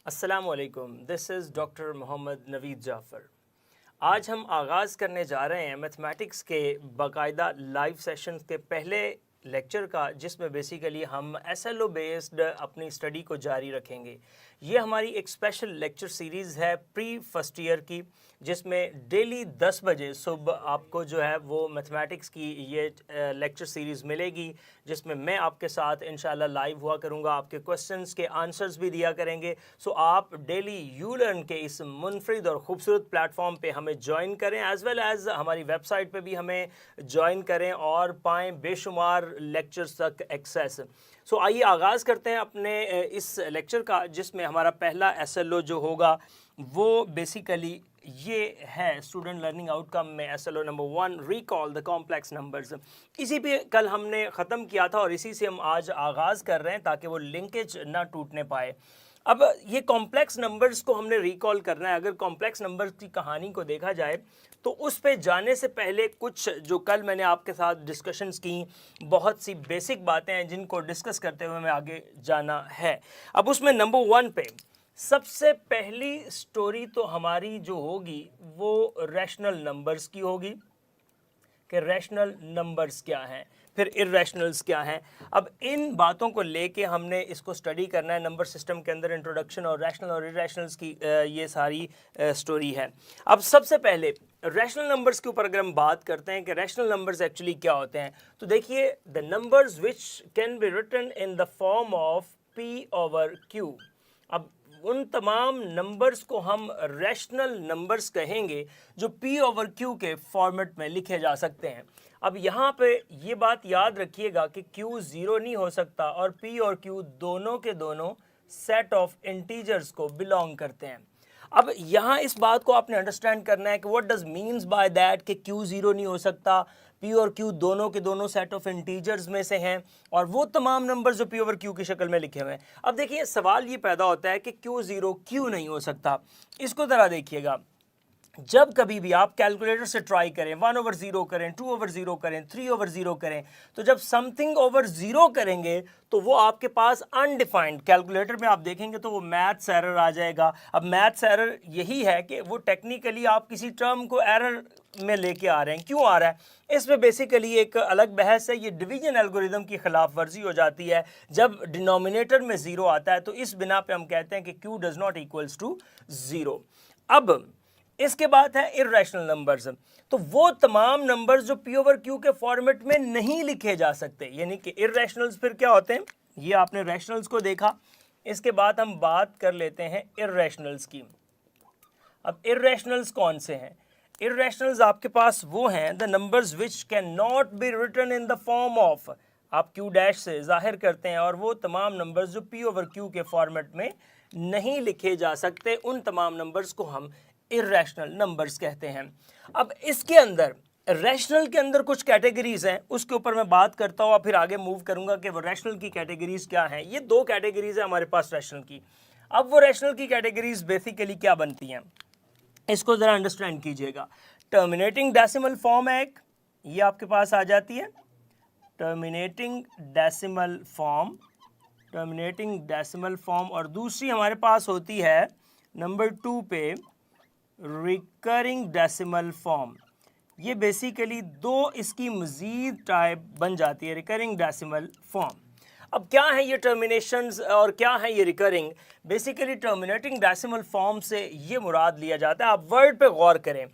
अस्सलामुअलैकुम, this is doctor Mohammad Naveed Jafar. आज हम आगाज़ करने जा रहे हैं मैथमेटिक्स के बाकायदा लाइव सेशन के पहले लेक्चर का, जिसमें बेसिकली हम एसएलओ बेस्ड अपनी स्टडी को जारी रखेंगे। ये हमारी एक स्पेशल लेक्चर सीरीज़ है प्री फर्स्ट ईयर की, जिसमें डेली 10 बजे सुबह आपको जो है वो मैथमेटिक्स की ये लेक्चर सीरीज़ मिलेगी, जिसमें मैं आपके साथ इंशाल्लाह लाइव हुआ करूँगा, आपके क्वेश्चंस के आंसर्स भी दिया करेंगे। सो आप डेली यू लर्न के इस मुनफरिद और ख़ूबसूरत प्लेटफॉर्म पे हमें ज्वाइन करें, एज़ वेल एज़ हमारी वेबसाइट पे भी हमें ज्वाइन करें और पाएँ बेशुमार लेक्चर्स तक एक्सेस। सो आइए आगाज़ करते हैं अपने इस लेक्चर का, जिसमें हमारा पहला एसएलओ जो होगा वो बेसिकली ये है स्टूडेंट लर्निंग आउटकम में SLO number 1, recall the complex numbers. इसी पे कल हमने ख़त्म किया था और इसी से हम आज आगाज़ कर रहे हैं ताकि वो लिंकेज ना टूटने पाए। अब ये कॉम्प्लेक्स नंबर्स को हमने रिकॉल करना है। अगर कॉम्प्लेक्स नंबर्स की कहानी को देखा जाए तो उस पे जाने से पहले कुछ जो कल मैंने आपके साथ डिस्कशंस की, बहुत सी बेसिक बातें हैं जिनको डिस्कस करते हुए हमें आगे जाना है। अब उसमें नंबर 1 पे सबसे पहली स्टोरी तो हमारी जो होगी वो रैशनल नंबर्स की होगी कि रैशनल नंबर्स क्या हैं, फिर इर्रेशनल्स क्या हैं। अब इन बातों को लेके हमने इसको स्टडी करना है। नंबर सिस्टम के अंदर इंट्रोडक्शन और रैशनल और इर्रेशनल्स की ये सारी स्टोरी है। अब सबसे पहले रैशनल नंबर्स के ऊपर अगर हम बात करते हैं कि रैशनल नंबर्स एक्चुअली क्या होते हैं, तो देखिए the numbers which can be written in the form of P over Q. अब उन तमाम नंबर्स को हम रैशनल नंबर्स कहेंगे जो पी ओवर क्यू के फॉर्मेट में लिखे जा सकते हैं। अब यहाँ पे ये बात याद रखिएगा कि क्यू ज़ीरो नहीं हो सकता और पी और क्यू दोनों के दोनों सेट ऑफ इंटीजर्स को बिलोंग करते हैं। अब यहाँ इस बात को आपने अंडरस्टैंड करना है कि what does means by that कि क्यू ज़ीरो नहीं हो सकता, पी और क्यू दोनों के दोनों सेट ऑफ इंटीजर्स में से हैं और वो तमाम नंबर जो पी ओवर क्यू की शक्ल में लिखे हुए हैं। अब देखिए सवाल ये पैदा होता है कि क्यू ज़ीरो क्यों नहीं हो सकता। इसको ज़रा देखिएगा, जब कभी भी आप कैलकुलेटर से ट्राई करें, 1 ओवर 0 करें, 2 ओवर 0 करें, 3 ओवर 0 करें, तो जब समथिंग ओवर 0 करेंगे तो वो आपके पास अनडिफाइंड कैलकुलेटर में आप देखेंगे तो वो मैथ्स एरर आ जाएगा। अब मैथ्स एरर यही है कि वो टेक्निकली आप किसी टर्म को एरर में लेके आ रहे हैं। क्यों आ रहा है, इसमें बेसिकली एक अलग बहस है। ये डिवीजन एल्गोरिदम की खिलाफ वर्जी हो जाती है जब डिनोमिनेटर में 0 आता है, तो इस बिना पे हम कहते हैं कि Q does not equals to 0। अब इसके बाद है इर्रेशनल नंबर्स। तो वो तमाम नंबर्स जो पी ओवर क्यू के फॉर्मेट में नहीं लिखे जा सकते, यानी कि इर्रेशनल्स फिर क्या होते हैं। ये आपने रैशनल्स को देखा, इसके बाद हम बात कर लेते हैं इर्रेशनल्स की। अब इर्रेशनल्स कौन से हैं? इर्रेशनल्स आपके पास वो हैं the numbers which can not be written in the form of, आप क्यू डैश से जाहिर करते हैं, और वो तमाम नंबर्स जो पी ओवर क्यू के फॉर्मेट में नहीं लिखे जा सकते, उन तमाम नंबर्स को हम इर्रेशनल नंबर्स कहते हैं। अब इसके अंदर रैशनल के अंदर कुछ कैटेगरीज हैं, उसके ऊपर मैं बात करता हूँ और फिर आगे मूव करूंगा कि वो रैशनल की कैटेगरीज क्या हैं। ये 2 कैटेगरीज है हमारे पास रैशनल की। अब वो रैशनल की कैटेगरीज बेसिकली क्या बनती हैं, इसको ज़रा अंडरस्टैंड कीजिएगा। टर्मिनेटिंग डेसिमल फॉर्म है एक, ये आपके पास आ जाती है terminating decimal form, terminating decimal form, और दूसरी हमारे पास होती है नंबर 2 पे रिकरिंग डेसिमल फॉर्म। ये बेसिकली 2 इसकी मज़ीद टाइप बन जाती है, रिकरिंग डेसिमल फॉर्म। अब क्या है ये टर्मिनेशंस और क्या है ये recurring? Basically terminating decimal form से ये मुराद लिया जाता है, आप वर्ड पे गौर करें,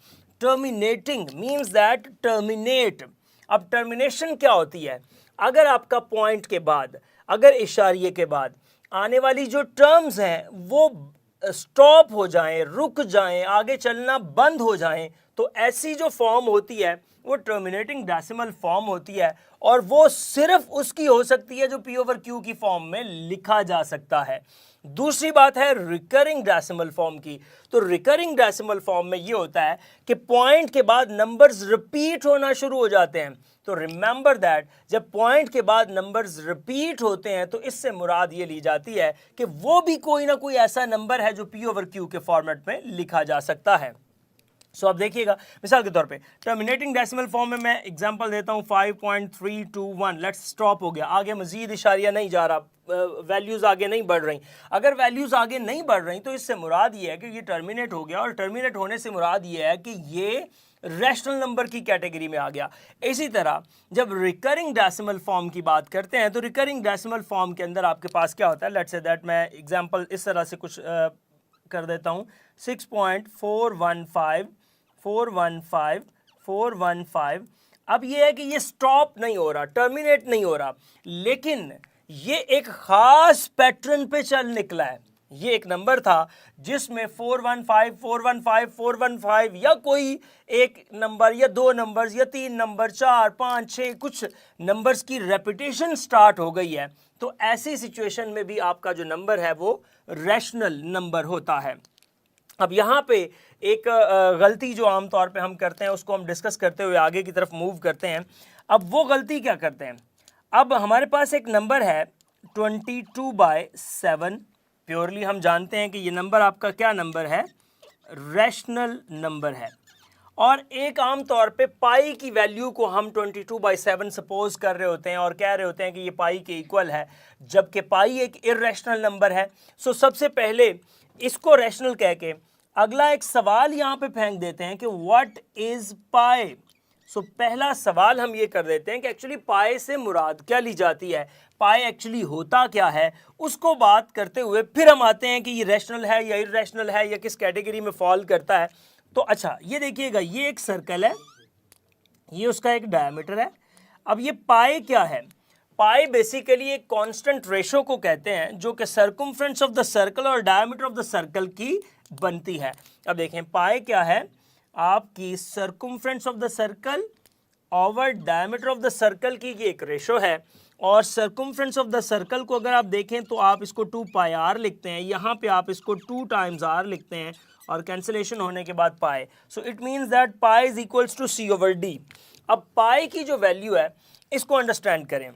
टर्मिनेटिंग मीन्स दैट टर्मिनेट। अब टर्मिनेशन क्या होती है? अगर आपका पॉइंट के बाद, अगर इशारिये के बाद आने वाली जो टर्म्स हैं वो स्टॉप हो जाएं, रुक जाएं, आगे चलना बंद हो जाएं, तो ऐसी जो फॉर्म होती है वो टर्मिनेटिंग डेसिमल फॉर्म होती है, और वो सिर्फ उसकी हो सकती है जो पी ओवर क्यू की फॉर्म में लिखा जा सकता है। दूसरी बात है रिकरिंग डेसिमल फॉर्म की। तो रिकरिंग डेसिमल फॉर्म में ये होता है कि पॉइंट के बाद नंबर्स रिपीट होना शुरू हो जाते हैं। तो रिमेंबर दैट, जब पॉइंट के बाद नंबर्स रिपीट होते हैं तो इससे मुराद ये ली जाती है कि वो भी कोई ना कोई ऐसा नंबर है जो पी ओवर क्यू के फॉर्मेट में लिखा जा सकता है। सो अब देखिएगा, मिसाल के तौर पे टर्मिनेटिंग डेसिमल फॉर्म में मैं एग्जांपल देता हूँ 5.321, लेट्स स्टॉप हो गया, आगे मजीद इशारिया नहीं जा रहा, वैल्यूज़ आगे नहीं बढ़ रही। अगर वैल्यूज़ आगे नहीं बढ़ रही तो इससे मुराद ये है कि ये टर्मिनेट हो गया, और टर्मिनेट होने से मुराद ये है कि ये रैशनल नंबर की कैटेगरी में आ गया। इसी तरह जब रिकरिंग डेसिमल फॉर्म की बात करते हैं तो रिकरिंग डेसिमल फॉर्म के अंदर आपके पास क्या होता है, लेट्स से दैट मैं एग्जांपल इस तरह से कुछ कर देता हूँ, 6.415 अब ये है कि ये स्टॉप नहीं हो रहा, टर्मिनेट नहीं हो रहा, लेकिन ये एक खास पैटर्न पे चल निकला है। ये एक नंबर था जिसमें 415 415 415 या कोई एक नंबर या दो नंबर्स या तीन नंबर 4 5 6 कुछ नंबर्स की रेपिटेशन स्टार्ट हो गई है। तो ऐसी सिचुएशन में भी आपका जो नंबर है वो रैशनल नंबर होता है। अब यहाँ पे एक गलती जो आमतौर पे हम करते हैं उसको हम डिस्कस करते हुए आगे की तरफ मूव करते हैं। अब वो गलती क्या करते हैं, अब हमारे पास एक नंबर है 22/7, प्योरली हम जानते हैं कि ये नंबर आपका क्या नंबर है, रैशनल नंबर है। और एक आम तौर पे पाई की वैल्यू को हम 22/7 सपोज कर रहे होते हैं और कह रहे होते हैं कि ये पाई के इक्वल है, जबकि पाई एक इर्रेशनल नंबर है। सो सबसे पहले इसको रैशनल कह के अगला एक सवाल यहाँ पे फेंक देते हैं कि व्हाट इज पाई। सो पहला सवाल हम ये कर देते हैं कि एक्चुअली पाई से मुराद क्या ली जाती है, पाई एक्चुअली होता क्या है। उसको बात करते हुए फिर हम आते हैं कि ये रैशनल है या इर्रेशनल है या किस कैटेगरी में फॉल करता है। तो अच्छा ये देखिएगा, ये एक सर्कल है, ये उसका एक डायमीटर है। अब ये पाई क्या है, पाई बेसिकली एक कांस्टेंट रेशो को कहते हैं जो कि सर्कमफ्रेंस ऑफ द सर्कल और डायमीटर ऑफ द सर्कल की बनती है। अब देखें पाई क्या है, आपकी circumference of the circle over diameter of the circle की ये एक रेशो है। और सर्कमफ्रेंस ऑफ द सर्कल को अगर आप देखें तो आप इसको 2πr लिखते हैं, यहाँ पे आप इसको 2 टाइम्स r लिखते हैं और कैंसिलेशन होने के बाद pi. So it means that pi is equals to c/d। अब पाई की जो वैल्यू है इसको अंडरस्टैंड करें।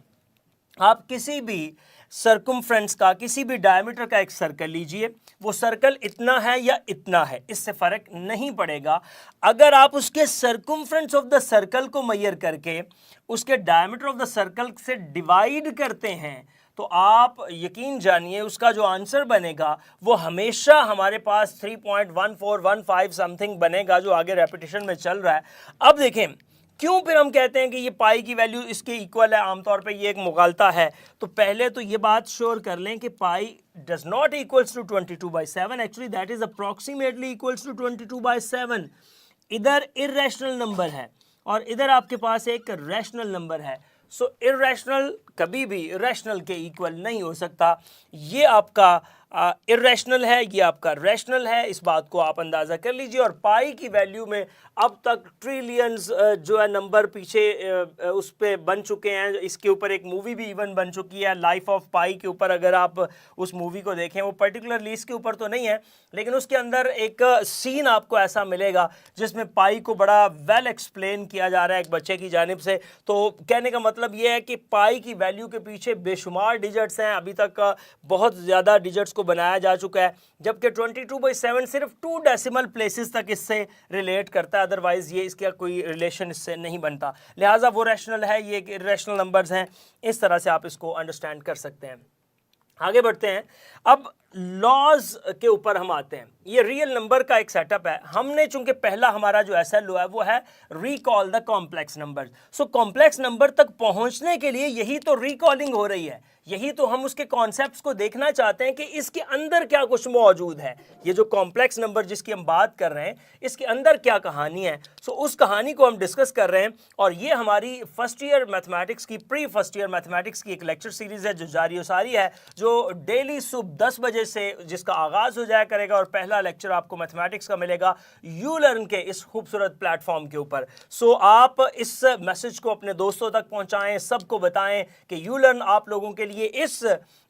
आप किसी भी सर्कमफ्रेंस का, किसी भी डायमीटर का एक सर्कल लीजिए, वो सर्कल इतना है या इतना है, इससे फ़र्क नहीं पड़ेगा। अगर आप उसके सर्कमफ्रेंस ऑफ द सर्कल को मेजर करके उसके डायमीटर ऑफ द सर्कल से डिवाइड करते हैं तो आप यकीन जानिए उसका जो आंसर बनेगा वो हमेशा हमारे पास 3.1415 समथिंग बनेगा, जो आगे रेपिटेशन में चल रहा है। अब देखें क्यों फिर हम कहते हैं कि ये पाई की वैल्यू इसके इक्वल है, आमतौर पे ये एक मुगालता है। तो पहले तो ये बात श्योर कर लें कि pi does not equals to 22/7, actually that is approximately equals to 22/7। इधर इर्रेशनल नंबर है और इधर आपके पास एक रैशनल नंबर है। सो इर्रेशनल कभी भी रैशनल के इक्वल नहीं हो सकता। ये आपका इर्रेशनल है, ये आपका रैशनल है, इस बात को आप अंदाज़ा कर लीजिए। और पाई की वैल्यू में अब तक ट्रिलियंस जो है नंबर पीछे उस पर बन चुके हैं। इसके ऊपर एक मूवी भी इवन बन चुकी है लाइफ ऑफ पाई के ऊपर, अगर आप उस मूवी को देखें, वो पर्टिकुलरली इसके ऊपर तो नहीं है लेकिन उसके अंदर एक सीन आपको ऐसा मिलेगा जिसमें पाई को बड़ा वेल एक्सप्लेन किया जा रहा है एक बच्चे की जानिब से। तो कहने का मतलब ये है कि पाई की वैल्यू के पीछे बेशुमार डिजिट्स हैं, अभी तक बहुत ज़्यादा डिजिट्स को बनाया जा चुका है, जबकि 22/7 सिर्फ 2 डेसिमल प्लेसेस तक इससे रिलेट करता है, अदरवाइज ये इसका कोई रिलेशन इससे नहीं बनता। लिहाजा वो रैशनल है, ये इर्रेशनल नंबर्स हैं। इस तरह से आप इसको अंडरस्टैंड कर सकते हैं। आगे बढ़ते हैं, अब लॉज के ऊपर हम आते हैं। ये रियल नंबर का एक सेटअप है। हमने चूंकि पहला हमारा जो SLO है वो है recall the complex number. So complex number तक पहुंचने के लिए यही तो रिकॉलिंग हो रही है, यही तो हम उसके कॉन्सेप्ट्स को देखना चाहते हैं कि इसके अंदर क्या कुछ मौजूद है। ये जो कॉम्प्लेक्स नंबर जिसकी हम बात कर रहे हैं इसके अंदर क्या कहानी है, सो उस कहानी को हम डिस्कस कर रहे हैं। और ये हमारी फर्स्ट ईयर मैथमेटिक्स की, प्री फर्स्ट ईयर मैथमेटिक्स की एक लेक्चर सीरीज़ है जो जारी सारी है, जो डेली सुबह 10 बजे से जिसका आगाज़ हो जाया करेगा। और पहला लेक्चर आपको मैथमेटिक्स का मिलेगा यू लर्न के इस खूबसूरत प्लेटफॉर्म के ऊपर। सो आप इस मैसेज को अपने दोस्तों तक पहुंचाएं, सबको बताएं कि यू लर्न आप लोगों के लिए इस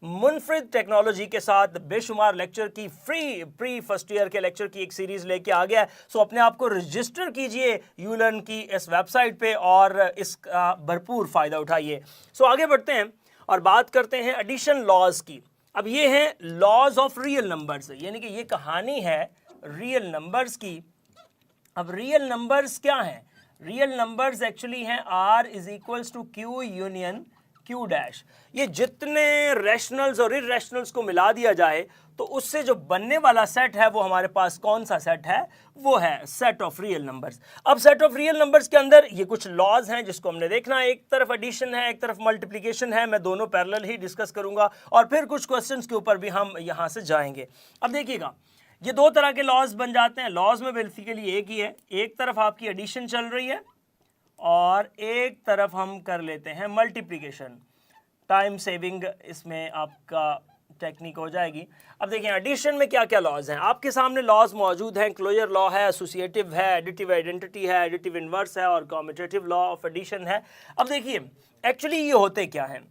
मुनफरिद टेक्नोलॉजी के साथ बेशुमार लेक्चर की फ्री प्री फर्स्ट ईयर के लेक्चर की एक सीरीज लेके आ गया है। सो अपने आप को रजिस्टर कीजिए यू लर्न की इस वेबसाइट पे और इसका भरपूर फ़ायदा उठाइए। सो आगे बढ़ते हैं और बात करते हैं एडिशन लॉज की। अब ये हैं लॉज ऑफ रियल नंबर्स, यानी कि ये कहानी है रियल नंबर्स की अब रियल नंबर्स क्या हैं? रियल नंबर्स एक्चुअली हैं R is equals to Q union Q dash. ये जितने रैशनल्स और इररेशनल्स को मिला दिया जाए तो उससे जो बनने वाला सेट है वो हमारे पास कौन सा सेट है? वो है सेट ऑफ रियल नंबर्स। अब सेट ऑफ रियल नंबर्स के अंदर ये कुछ लॉज हैं जिसको हमने देखना है। एक तरफ एडिशन है, एक तरफ मल्टीप्लिकेशन है। मैं दोनों पैरेलल ही डिस्कस करूंगा और फिर कुछ क्वेश्चंस के ऊपर भी हम यहां से जाएंगे। अब देखिएगा, ये दो तरह के लॉज बन जाते हैं। लॉज में बेसिकली एक ही है, एक तरफ आपकी एडिशन चल रही है और एक तरफ हम कर लेते हैं मल्टीप्लिकेशन। टाइम सेविंग इसमें आपका टेक्निक हो जाएगी। अब देखिए एडिशन में क्या क्या लॉज हैं, आपके सामने लॉज मौजूद हैं। क्लोजर लॉ है, एसोसिएटिव है, एडिटिव आइडेंटिटी है, एडिटिव इनवर्स है और कॉम्यूटेटिव लॉ ऑफ एडिशन है। अब देखिए एक्चुअली ये होते क्या हैं।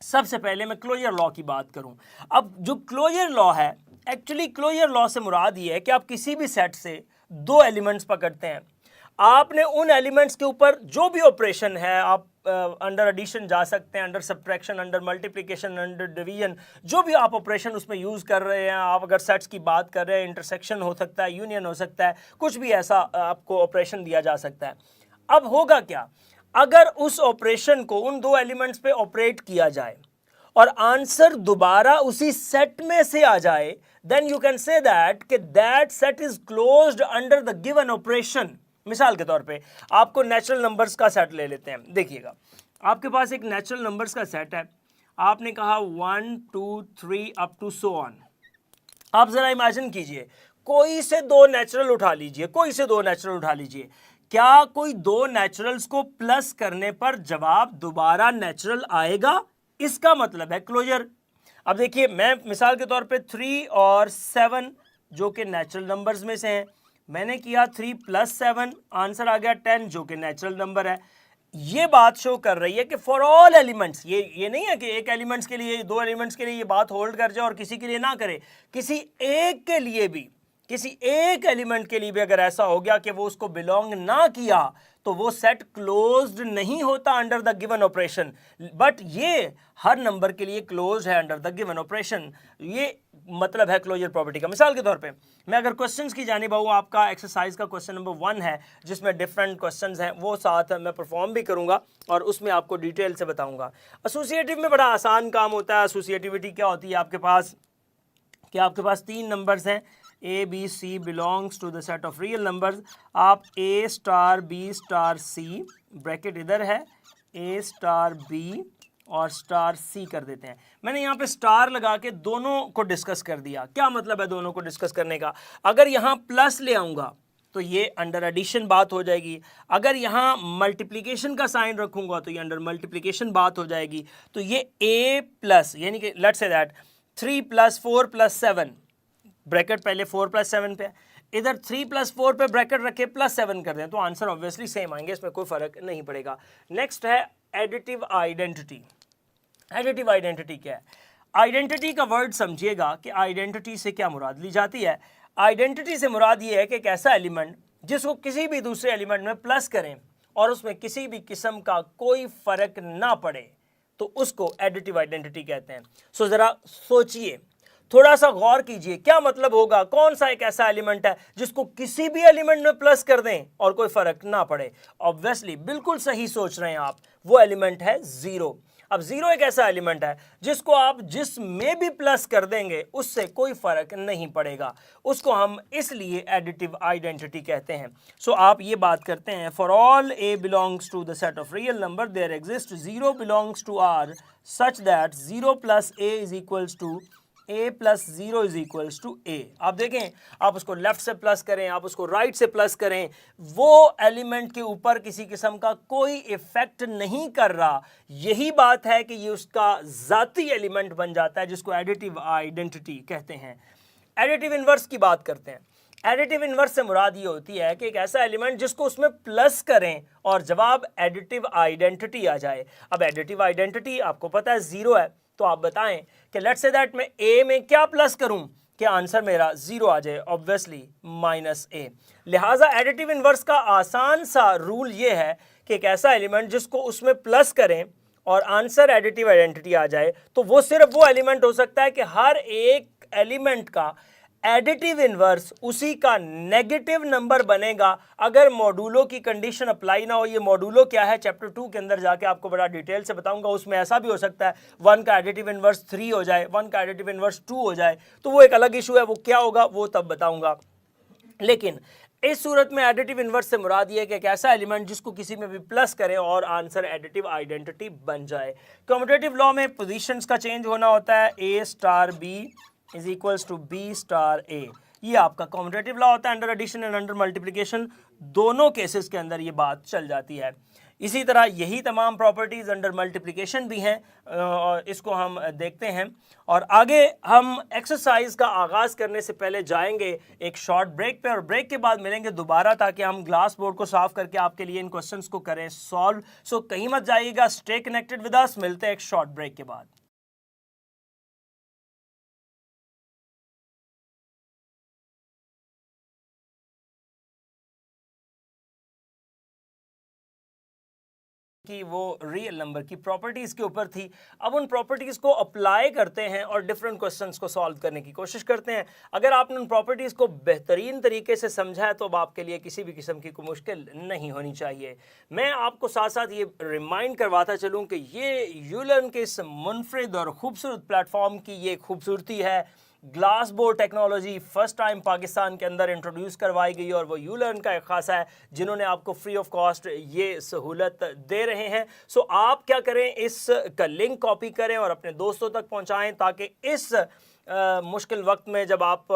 सबसे पहले मैं क्लोजर लॉ की बात करूं। अब जो क्लोजर लॉ है, एक्चुअली क्लोजर लॉ से मुराद ये है कि आप किसी भी सेट से दो एलिमेंट्स पकड़ते हैं, आपने उन एलिमेंट्स के ऊपर जो भी ऑपरेशन है, आप अंडर एडिशन जा सकते हैं, under subtraction, under multiplication, under division, जो भी आप ऑपरेशन उसमें यूज़ कर रहे हैं। आप अगर सेट्स की बात कर रहे हैं, इंटरसेक्शन हो सकता है, यूनियन हो सकता है, कुछ भी ऐसा आपको ऑपरेशन दिया जा सकता है। अब होगा क्या, अगर उस ऑपरेशन को उन दो एलिमेंट्स पे ऑपरेट किया जाए और आंसर दोबारा उसी सेट में से आ जाए, then you can say that कि that set is closed under the given operation. मिसाल के तौर पे आपको नेचुरल नंबर्स का सेट ले लेते हैं। देखिएगा, आपके पास एक नेचुरल नंबर्स का सेट है, आपने कहा 1 2 3 अप टू सो ऑन। आप जरा इमेजिन कीजिए, कोई से दो नेचुरल उठा लीजिए, कोई से दो नेचुरल उठा लीजिए, क्या कोई दो नेचुरल्स को प्लस करने पर जवाब दोबारा नेचुरल आएगा? इसका मतलब है क्लोजर। अब देखिए, मैं मिसाल के तौर पे 3 और 7 जो कि नेचुरल नंबर्स में से हैं, मैंने किया 3 + 7, आंसर आ गया 10 जो कि नेचुरल नंबर है। ये बात शो कर रही है कि फॉर ऑल एलिमेंट्स, ये नहीं है कि एक एलिमेंट्स के लिए, दो एलिमेंट्स के लिए ये बात होल्ड कर जाए और किसी के लिए ना करे। किसी एक के लिए भी, किसी एक एलिमेंट के लिए भी अगर ऐसा हो गया कि वो उसको बिलोंग ना किया तो वो सेट क्लोज्ड नहीं होता under the given operation. But ये हर नंबर के लिए क्लोज है अंडर द गिवन ऑपरेशन। ये मतलब है क्लोजर प्रॉपर्टी का। मिसाल के तौर पे मैं अगर क्वेश्चंस की जानिब आऊँ, आपका एक्सरसाइज का क्वेश्चन नंबर 1 है जिसमें डिफरेंट क्वेश्चंस हैं, वो साथ मैं परफॉर्म भी करूंगा और उसमें आपको डिटेल से बताऊंगा। एसोसिएटिव में बड़ा आसान काम होता है। एसोसिएटिविटी क्या होती है आपके पास, कि आपके पास 3 नंबर्स हैं, A B C belongs to the set of real numbers। आप A star B star C, bracket इधर है, A स्टार B और स्टार C कर देते हैं। मैंने यहाँ पे स्टार लगा के दोनों को डिस्कस कर दिया। क्या मतलब है दोनों को डिस्कस करने का? अगर यहाँ प्लस ले आऊँगा तो ये अंडर एडिशन बात हो जाएगी, अगर यहाँ मल्टीप्लिकेशन का साइन रखूँगा तो ये अंडर मल्टीप्लिकेशन बात हो जाएगी। तो ये A प्लस, यानी कि लेट्स से दैट 3 + 4 + 7, ब्रैकेट पहले 4 + 7 पे, इधर 3 + 4 पे ब्रैकेट रखे +7 कर दें तो आंसर ऑब्वियसली सेम आएंगे, इसमें कोई फर्क नहीं पड़ेगा। नेक्स्ट है एडिटिव आइडेंटिटी। एडिटिव आइडेंटिटी क्या है? आइडेंटिटी का वर्ड समझिएगा कि आइडेंटिटी से क्या मुराद ली जाती है। आइडेंटिटी से मुराद ये है कि एक ऐसा एलिमेंट जिसको किसी भी दूसरे एलिमेंट में प्लस करें और उसमें किसी भी किस्म का कोई फर्क ना पड़े तो उसको एडिटिव आइडेंटिटी कहते हैं। सो जरा सोचिए, थोड़ा सा गौर कीजिए, क्या मतलब होगा? कौन सा एक ऐसा एलिमेंट है जिसको किसी भी एलिमेंट में प्लस कर दें और कोई फर्क ना पड़े? ऑब्वियसली बिल्कुल सही सोच रहे हैं आप, वो एलिमेंट है 0। अब 0 एक ऐसा एलिमेंट है जिसको आप जिस में भी प्लस कर देंगे उससे कोई फर्क नहीं पड़ेगा, उसको हम इसलिए एडिटिव आइडेंटिटी कहते हैं। सो आप ये बात करते हैं, for all A belongs to the set of real number there exists 0 belongs to R such that 0 + A is equals to A + 0 is equals to A। आप देखें, आप उसको लेफ्ट से प्लस करें, आप उसको राइट से प्लस करें, वो एलिमेंट के ऊपर किसी किस्म का कोई इफेक्ट नहीं कर रहा। यही बात है कि ये उसका ज़ाती एलिमेंट बन जाता है, जिसको एडिटिव आइडेंटिटी कहते हैं। एडिटिव इनवर्स की बात करते हैं। एडिटिव इनवर्स से मुराद ये होती है कि एक ऐसा एलिमेंट जिसको उसमें प्लस करें और जवाब एडिटिव आइडेंटिटी आ जाए। अब एडिटिव आइडेंटिटी आपको पता है 0 है, तो आप बताएं कि लेट्स से दैट मैं A में क्या प्लस करूं कि आंसर मेरा 0 आ जाए, ऑब्वियसली -A। लिहाजा एडिटिव इनवर्स का आसान सा रूल ये है कि एक ऐसा एलिमेंट जिसको उसमें प्लस करें और आंसर एडिटिव आइडेंटिटी आ जाए तो वो सिर्फ वो एलिमेंट हो सकता है कि हर एक एलिमेंट का एडिटिव इनवर्स उसी का नेगेटिव नंबर बनेगा अगर मॉडुलो की कंडीशन अप्लाई ना हो। ये मॉडुलो क्या है चैप्टर 2 के अंदर जाके आपको बड़ा डिटेल से बताऊंगा। उसमें ऐसा भी हो सकता है 1 का एडिटिव इनवर्स 3 हो जाए, 1 का एडिटिव इनवर्स 2 हो जाए, तो वो एक अलग इशू है, वो क्या होगा वो तब बताऊंगा। लेकिन इस सूरत में एडिटिव इनवर्स से मुराद ये है कि एक ऐसा एलिमेंट जिसको किसी में भी प्लस करें और आंसर एडिटिव आइडेंटिटी बन जाए। कम्यूटेटिव लॉ में पोजीशंस का चेंज होना होता है, A star B is equals to B star A. ये आपका कम्यूटेटिव लॉ होता है। Under addition and under multiplication दोनों केसेस के अंदर ये बात चल जाती है। इसी तरह यही तमाम प्रॉपर्टीज अंडर मल्टीप्लिकेशन भी हैं, और इसको हम देखते हैं। और आगे हम एक्सरसाइज का आगाज करने से पहले जाएंगे एक शॉर्ट ब्रेक पे, और ब्रेक के बाद मिलेंगे दोबारा ताकि हम ग्लास बोर्ड को साफ करके आपके लिए इन क्वेश्चंस को करें सॉल्व। सो कहीं मत जाइएगा, स्टे कनेक्टेड विद अस। मिलते हैं एक शॉर्ट ब्रेक के बाद। कि वो रियल नंबर की प्रॉपर्टीज के ऊपर थी। अब उन प्रॉपर्टीज को अप्लाई करते हैं और डिफरेंट क्वेश्चंस को सॉल्व करने की कोशिश करते हैं। अगर आपने उन प्रॉपर्टीज को बेहतरीन तरीके से समझा है तो अब आपके लिए किसी भी किस्म की कोई मुश्किल नहीं होनी चाहिए। मैं आपको साथ साथ ये रिमाइंड करवाता चलूं कि ये यूलर्न के इस मुनफरिद और खूबसूरत प्लेटफॉर्म की ये खूबसूरती है। Glass board technology first time Pakistan के अंदर इंट्रोड्यूस करवाई गई और वो यूलर्न का एक खासा है जिन्होंने आपको फ्री ऑफ कॉस्ट ये सहूलत दे रहे हैं। सो आप क्या करें, इस का लिंक कॉपी करें और अपने दोस्तों तक पहुंचाएं ताकि इस मुश्किल वक्त में जब आप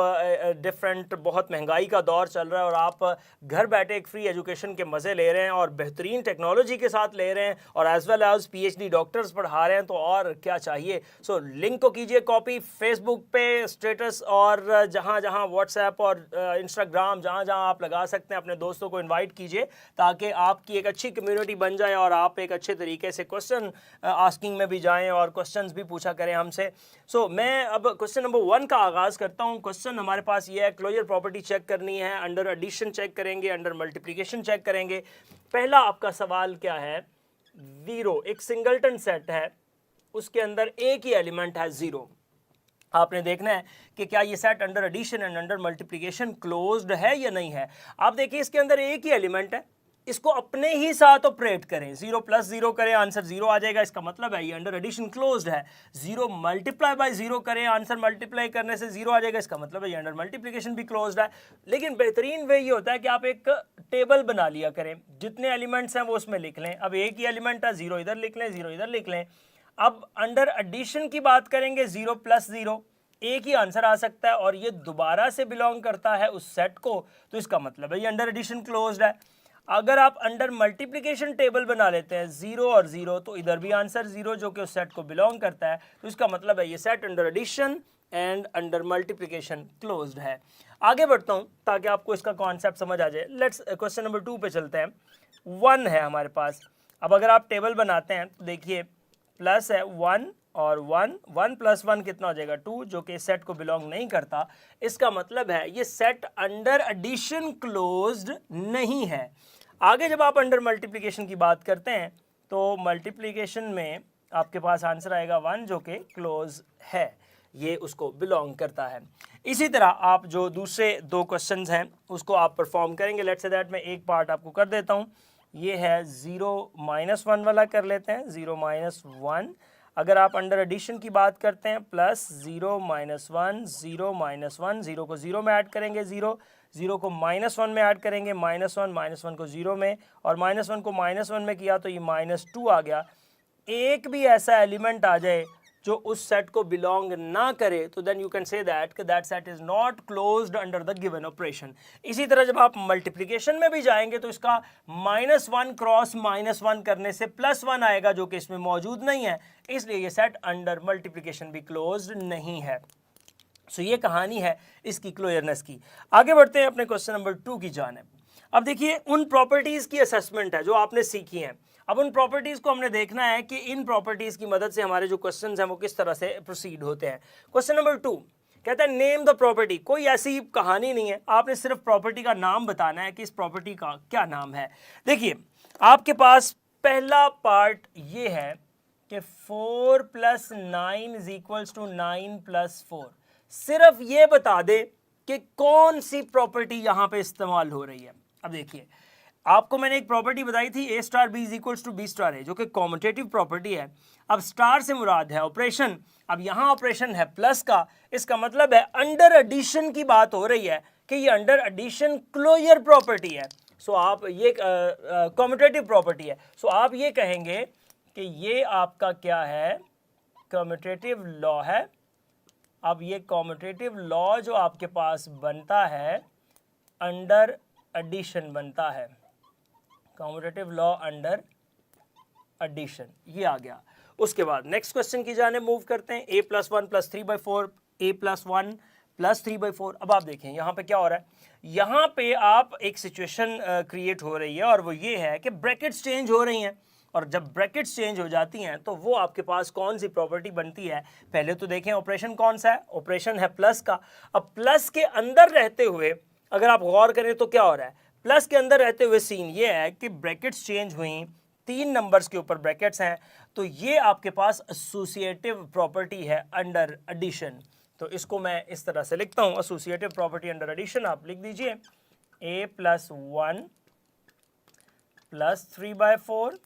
डिफरेंट बहुत महंगाई का दौर चल रहा है और आप घर बैठे एक फ्री एजुकेशन के मज़े ले रहे हैं और बेहतरीन टेक्नोलॉजी के साथ ले रहे हैं और as well as PhD doctors पढ़ा रहे हैं, तो और क्या चाहिए। सो लिंक को कीजिए कॉपी, फेसबुक पे स्टेटस और जहाँ जहाँ व्हाट्सएप और इंस्टाग्राम जहाँ जहाँ आप लगा सकते हैं अपने दोस्तों को इन्वाइट कीजिए ताकि आपकी एक अच्छी कम्युनिटी बन जाए और आप एक अच्छे तरीके से क्वेश्चन आस्किंग में भी जाएँ और क्वेश्चंस भी पूछा करें हमसे। सो मैं अब क्वेश्चन नंबर 1 का आगाज करता हूं। क्वेश्चन हमारे पास ये है, क्लोजर प्रॉपर्टी चेक करनी है, अंडर एडिशन चेक करेंगे, अंडर मल्टीप्लिकेशन चेक करेंगे। पहला आपका सवाल क्या है, 0 एक सिंगलटन सेट है, उसके अंदर एक ही एलिमेंट है 0। आपने देखना है कि क्या ये set under addition and under multiplication closed है या नहीं है। आप देखिए इसके अंदर एक ही एलिमेंट है, इसको अपने ही साथ ऑपरेट करें, 0 + 0 करें आंसर 0 आ जाएगा, इसका मतलब है ये अंडर एडिशन क्लोज्ड है। 0 × 0 करें, आंसर मल्टीप्लाई करने से 0 आ जाएगा, इसका मतलब है ये अंडर मल्टीप्लिकेशन भी क्लोज्ड है। लेकिन बेहतरीन वे ये होता है कि आप एक टेबल बना लिया करें, जितने एलिमेंट्स हैं वो उसमें लिख लें। अब एक ही एलिमेंट है, 0 इधर लिख लें, 0 इधर लिख लें। अब अंडर एडिशन की बात करेंगे, 0 + 0 एक ही आंसर आ सकता है और ये दोबारा से बिलोंग करता है उस सेट को, तो इसका मतलब है ये अंडर एडिशन क्लोज्ड है। अगर आप अंडर मल्टीप्लिकेशन टेबल बना लेते हैं 0 और 0, तो इधर भी आंसर 0 जो कि उस सेट को बिलोंग करता है, तो इसका मतलब है ये set under addition and under multiplication closed है। आगे बढ़ता हूं ताकि आपको इसका कॉन्सेप्ट समझ आ जाए। लेट्स क्वेश्चन नंबर 2 पे चलते हैं। 1 है हमारे पास। अब अगर आप टेबल बनाते हैं तो देखिए प्लस है 1 और 1, 1 + 1 कितना हो जाएगा 2, जो कि सेट को बिलोंग नहीं करता। इसका मतलब है ये सेट अंडर एडिशन क्लोज्ड नहीं है। आगे जब आप अंडर मल्टीप्लिकेशन की बात करते हैं तो मल्टीप्लिकेशन में आपके पास आंसर आएगा 1 जो कि क्लोज है, ये उसको बिलोंग करता है। इसी तरह आप जो दूसरे 2 क्वेश्चंस हैं उसको आप परफॉर्म करेंगे। लेट्स से दैट मैं एक पार्ट आपको कर देता हूँ। ये है 0 - 1 वाला कर लेते हैं, 0 - 1। अगर आप अंडर एडिशन की बात करते हैं प्लस 0 - 1, 0 - 1, 0 को 0 में ऐड करेंगे 0, 0 को -1 में ऐड करेंगे -1, -1 को 0 में, और -1 को -1 में किया तो ये -2 आ गया। एक भी ऐसा एलिमेंट आ जाए जो उस सेट को बिलोंग ना करे तो then you can say that that set is not closed under the given operation. इसी तरह जब आप मल्टीप्लिकेशन में भी जाएंगे तो इसका -1 क्रॉस -1 करने से +1 आएगा जो कि इसमें मौजूद नहीं है, इसलिए ये सेट अंडर मल्टीप्लिकेशन भी क्लोज्ड नहीं है। सो ये कहानी है इसकी क्लियरनेस की। आगे बढ़ते हैं अपने क्वेश्चन नंबर 2 की जानिब। अब देखिए उन प्रॉपर्टीज़ की असेसमेंट है जो आपने सीखी हैं। अब उन प्रॉपर्टीज़ को हमने देखना है कि इन प्रॉपर्टीज़ की मदद से हमारे जो क्वेश्चंस हैं वो किस तरह से प्रोसीड होते हैं। क्वेश्चन नंबर 2 कहता है नेम द प्रॉपर्टी। कोई ऐसी कहानी नहीं है, आपने सिर्फ प्रॉपर्टी का नाम बताना है कि इस प्रॉपर्टी का क्या नाम है। देखिए आपके पास पहला पार्ट ये है कि 4 + 9 = 9 + 4। सिर्फ ये बता दे कि कौन सी प्रॉपर्टी यहां पे इस्तेमाल हो रही है। अब देखिए, आपको मैंने एक प्रॉपर्टी बताई थी A star B is equals to B star है, जो कि कॉम्यूटेटिव प्रॉपर्टी है। अब स्टार से मुराद है ऑपरेशन। अब यहां ऑपरेशन है प्लस का, इसका मतलब है अंडर एडिशन की बात हो रही है कि ये अंडर एडिशन क्लोजर प्रॉपर्टी है। सो आप ये कॉम्यूटेटिव प्रॉपर्टी है। सो आप ये कहेंगे कि ये आपका क्या है, कॉम्यूटेटिव लॉ है। अब ये कॉम्यूटेटिव लॉ जो आपके पास बनता है अंडर एडिशन बनता है, कॉम्यूटेटिव लॉ अंडर एडिशन, ये आ गया। उसके बाद नेक्स्ट क्वेश्चन की जाने मूव करते हैं। a + 1 + 3/4 a + 1 + 3/4। अब आप देखें यहाँ पे क्या हो रहा है, यहाँ पे आप एक सिचुएशन क्रिएट हो रही है और वो ये है कि ब्रैकेट्स चेंज हो रही हैं, और जब ब्रैकेट्स चेंज हो जाती हैं तो वो आपके पास कौन सी प्रॉपर्टी बनती है। पहले तो देखें ऑपरेशन कौन सा है, ऑपरेशन है प्लस का। अब प्लस के अंदर रहते हुए अगर आप गौर करें तो क्या हो रहा है, प्लस के अंदर रहते हुए सीन ये है कि ब्रैकेट्स चेंज हुई, 3 नंबर्स के ऊपर ब्रैकेट्स हैं, तो ये आपके पास एसोसिएटिव प्रॉपर्टी है अंडर एडिशन। तो इसको मैं इस तरह से लिखता हूं, एसोसिएटिव प्रॉपर्टी अंडर एडिशन। आप लिख दीजिए a + 1 + 3/4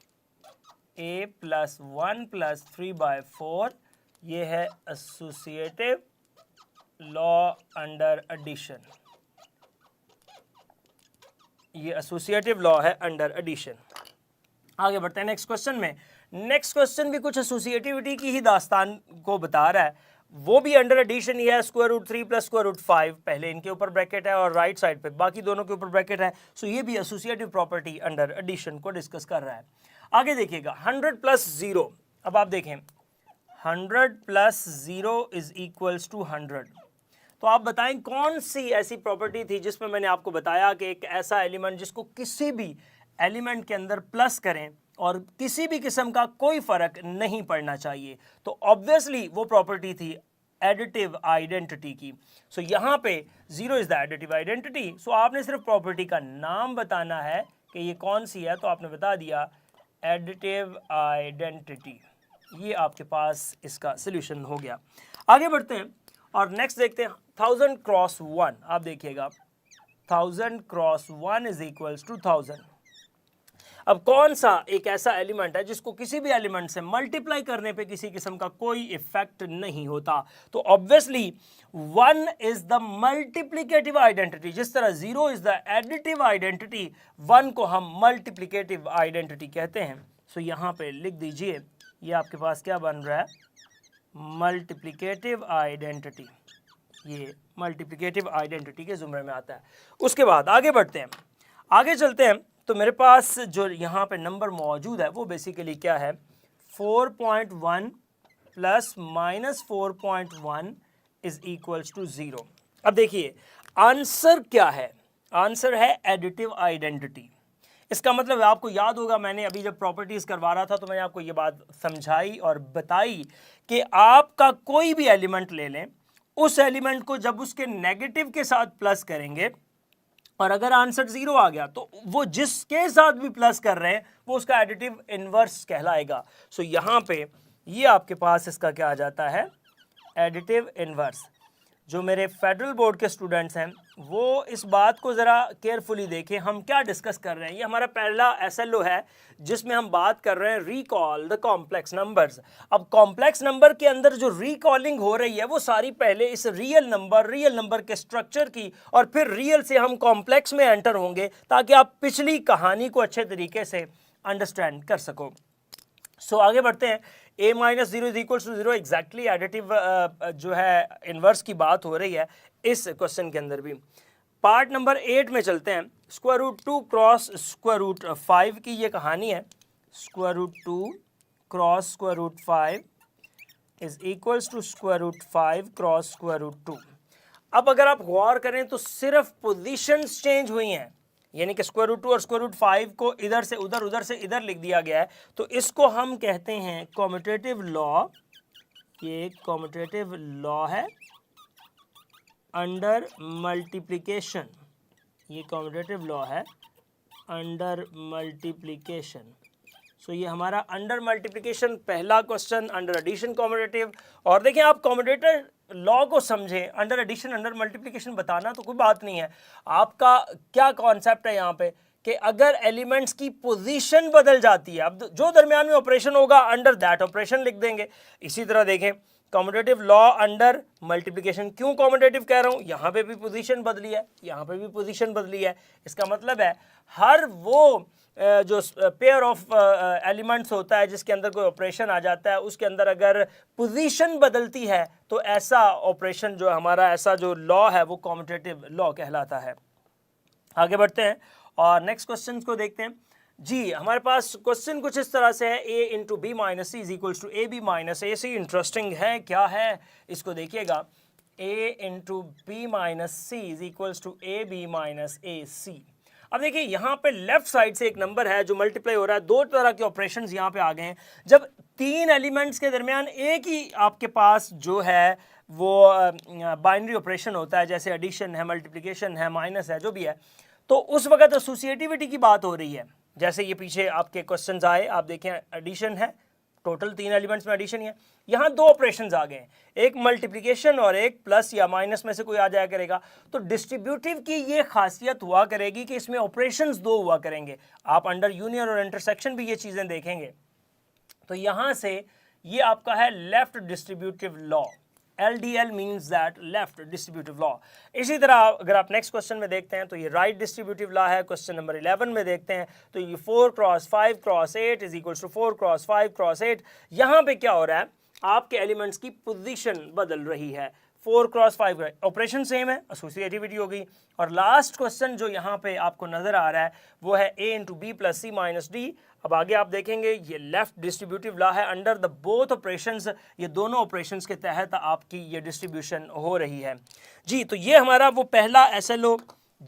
a + 1 + 3/4, ये है एसोसिएटिव लॉ अंडर एडिशन, ये एसोसिएटिव लॉ है अंडर एडिशन। आगे बढ़ते हैं नेक्स्ट क्वेश्चन में। नेक्स्ट क्वेश्चन भी कुछ एसोसिएटिविटी की ही दास्तान को बता रहा है, वो भी अंडर एडिशन ही है। √3 + √5, पहले इनके ऊपर ब्रैकेट है और राइट साइड पे बाकी दोनों के ऊपर ब्रैकेट है। सो ये भी एसोसिएटिव प्रॉपर्टी अंडर एडिशन को डिस्कस कर रहा है। आगे देखिएगा 100 + 0। अब आप देखें 100 + 0 इज इक्वल्स टू 100। तो आप बताएं कौन सी ऐसी प्रॉपर्टी थी जिसमें मैंने आपको बताया कि एक ऐसा एलिमेंट जिसको किसी भी एलिमेंट के अंदर प्लस करें और किसी भी किस्म का कोई फर्क नहीं पड़ना चाहिए। तो ऑब्वियसली वो प्रॉपर्टी थी एडिटिव आइडेंटिटी की। सो यहां पे 0 इज द एडिटिव आइडेंटिटी। सो आपने सिर्फ प्रॉपर्टी का नाम बताना है कि ये कौन सी है, तो आपने बता दिया एडिटिव आइडेंटिटी। ये आपके पास इसका सोल्यूशन हो गया। आगे बढ़ते हैं और नेक्स्ट देखते हैं 1000 × 1। आप देखिएगा 1000 × 1 इज इक्वल्स टू 1000। अब कौन सा एक ऐसा एलिमेंट है जिसको किसी भी एलिमेंट से मल्टीप्लाई करने पे किसी किस्म का कोई इफेक्ट नहीं होता। तो obviously 1 is the multiplicative identity. जिस तरह 0 इज द एडिटिव आइडेंटिटी, 1 को हम मल्टीप्लिकेटिव आइडेंटिटी कहते हैं। सो यहां पे लिख दीजिए, ये आपके पास क्या बन रहा है, मल्टीप्लिकेटिव आइडेंटिटी। ये मल्टीप्लिकेटिव आइडेंटिटी के जुमरे में आता है। उसके बाद आगे बढ़ते हैं, आगे चलते हैं। तो मेरे पास जो यहाँ पे नंबर मौजूद है वो बेसिकली क्या है, 4.1 + -4.1 इज इक्वल्स टू 0। अब देखिए आंसर क्या है, आंसर है एडिटिव आइडेंटिटी। इसका मतलब आपको याद होगा, मैंने अभी जब प्रॉपर्टीज करवा रहा था तो मैंने आपको ये बात समझाई और बताई कि आपका कोई भी एलिमेंट ले लें, उस एलिमेंट को जब उसके नेगेटिव के साथ प्लस करेंगे और अगर आंसर 0 आ गया तो वो जिसके साथ भी प्लस कर रहे हैं वो उसका एडिटिव इनवर्स कहलाएगा। सो यहां पे ये आपके पास इसका क्या आ जाता है, एडिटिव इनवर्स। जो मेरे फेडरल बोर्ड के स्टूडेंट्स हैं वो इस बात को ज़रा केयरफुली देखें, हम क्या डिस्कस कर रहे हैं। ये हमारा पहला SLO है जिसमें हम बात कर रहे हैं रिकॉल द कॉम्प्लेक्स नंबर्स। अब कॉम्प्लेक्स नंबर के अंदर जो रिकॉलिंग हो रही है वो सारी पहले इस रियल नंबर के स्ट्रक्चर की, और फिर रियल से हम कॉम्प्लेक्स में एंटर होंगे ताकि आप पिछली कहानी को अच्छे तरीके से अंडरस्टैंड कर सको। सो आगे बढ़ते हैं। a - 0 is equal to 0 exactly additive जो है इनवर्स की बात हो रही है इस क्वेश्चन के अंदर भी। पार्ट नंबर 8 में चलते हैं। √2 × √5 की ये कहानी है। √2 × √5 इज इक्वल्स टू √5 × √2। अब अगर आप गौर करें तो सिर्फ पोजीशंस चेंज हुई हैं, यानी कि √2 और √5 को इधर से उधर, उधर से इधर लिख दिया गया है। तो इसको हम कहते हैं कॉम्यूटेटिव लॉ। ये कॉम्यूटेटिव लॉ है अंडर मल्टीप्लिकेशन। ये कॉम्यूटेटिव लॉ है अंडर मल्टीप्लिकेशन। सो ये हमारा अंडर मल्टीप्लिकेशन पहला क्वेश्चन, अंडर एडिशन कॉम्यूटेटिव। और देखिए आप कॉम्यूटेटर लॉ को समझें, अंडर एडिशन अंडर मल्टीप्लिकेशन बताना तो कोई बात नहीं है। आपका क्या कॉन्सेप्ट है यहाँ पे कि अगर एलिमेंट्स की पोजीशन बदल जाती है, अब जो दरमियान में ऑपरेशन होगा अंडर दैट ऑपरेशन लिख देंगे। इसी तरह देखें कॉम्यूटेटिव लॉ अंडर मल्टीप्लिकेशन, क्यों कॉम्यूटेटिव कह रहा हूँ, यहाँ पे भी पोजीशन बदली है, यहाँ पे भी पोजीशन बदली है। इसका मतलब है हर वो जो पेयर ऑफ एलिमेंट्स होता है जिसके अंदर कोई ऑपरेशन आ जाता है, उसके अंदर अगर पोजीशन बदलती है तो ऐसा ऑपरेशन जो हमारा ऐसा जो लॉ है वो कॉम्यूटेटिव लॉ कहलाता है। आगे बढ़ते हैं और नेक्स्ट क्वेश्चन को देखते हैं जी। हमारे पास क्वेश्चन कुछ इस तरह से है, a into B minus C is equals to A B minus A C. Interesting है, क्या है इसको देखिएगा, a into B minus C is equals to A B minus A C. अब देखिए यहाँ पे लेफ्ट साइड से एक नंबर है जो मल्टीप्लाई हो रहा है, दो तरह के ऑपरेशंस यहाँ पे आ गए हैं। जब तीन एलिमेंट्स के दरमियान एक ही आपके पास जो है वो बाइनरी ऑपरेशन होता है, जैसे एडिशन है, मल्टीप्लिकेशन है, माइनस है, जो भी है, तो उस वक्त एसोसिएटिविटी की बात हो रही है। जैसे ये पीछे आपके क्वेश्चंस आए, आप देखें एडिशन है, टोटल तीन एलिमेंट्स में एडिशन है, यहाँ दो ऑपरेशंस आ गए, एक मल्टीप्लिकेशन और एक प्लस या माइनस में से कोई आ जाया करेगा। तो डिस्ट्रीब्यूटिव की ये खासियत हुआ करेगी कि इसमें ऑपरेशंस दो हुआ करेंगे। आप अंडर यूनियन और इंटरसेक्शन भी ये चीज़ें देखेंगे। तो यहाँ से ये आपका है left distributive law, LDL means that left distributive law. इसी तरह अगर आप नेक्स्ट क्वेश्चन में देखते हैं तो ये राइट डिस्ट्रीब्यूटिव लॉ है। क्वेश्चन नंबर 11 में देखते हैं तो ये 4 cross 5 cross 8 is equals to 4 cross 5 cross 8। यहाँ पे क्या हो रहा है, आपके एलिमेंट्स की पोजीशन बदल रही है। 4 क्रॉस 5 ऑपरेशन सेम है, एसोसिएटिविटी हो गई। और लास्ट क्वेश्चन जो यहाँ पे आपको नजर आ रहा है वो है a into B plus C minus D. अब आगे आप देखेंगे ये लेफ्ट डिस्ट्रीब्यूटिव लॉ है, अंडर द बोथ ऑपरेशंस, ये दोनों ऑपरेशंस के तहत आपकी ये डिस्ट्रीब्यूशन हो रही है जी। तो ये हमारा वो पहला SLO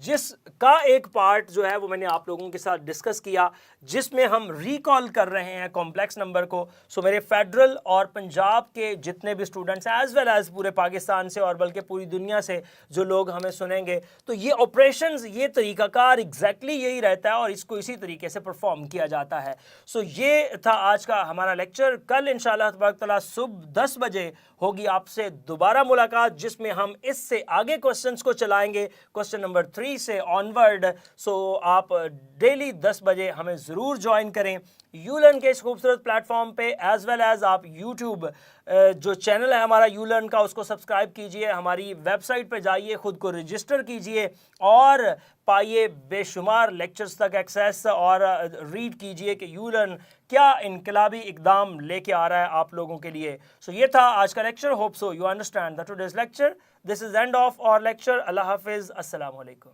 जिसका एक पार्ट जो है वो मैंने आप लोगों के साथ डिस्कस किया, जिसमें हम रिकॉल कर रहे हैं कॉम्प्लेक्स नंबर को। सो मेरे फेडरल और पंजाब के जितने भी स्टूडेंट्स हैं एज वेल एज पूरे पाकिस्तान से और बल्कि पूरी दुनिया से जो लोग हमें सुनेंगे, तो ये ऑपरेशंस, ये तरीकाकार एग्जैक्टली यही रहता है और इसको इसी तरीके से परफॉर्म किया जाता है। सो ये था आज का हमारा लेक्चर। कल इंशाअल्लाह तबारक तआला सुबह 10 बजे होगी आपसे दोबारा मुलाकात, जिसमें हम इससे आगे क्वेश्चंस को चलाएंगे, क्वेश्चन नंबर 3 से ऑनवर्ड। सो आप डेली 10 बजे हमें ज़रूर ज्वाइन करें यूलर्न के इस खूबसूरत प्लेटफॉर्म पे, एज वेल एज आप यूट्यूब जो चैनल है हमारा यूलर्न का उसको सब्सक्राइब कीजिए, हमारी वेबसाइट पे जाइए, ख़ुद को रजिस्टर कीजिए और पाइए बेशुमार लेक्चर्स तक एक्सेस और रीड कीजिए कि यूलर्न क्या इनकलाबी इकदाम लेके आ रहा है आप लोगों के लिए। सो ये था आज का lecture. Hope so you understand the today's lecture. This is end of our lecture. अल्लाह हाफिज़, अस्सलाम वालेकुम।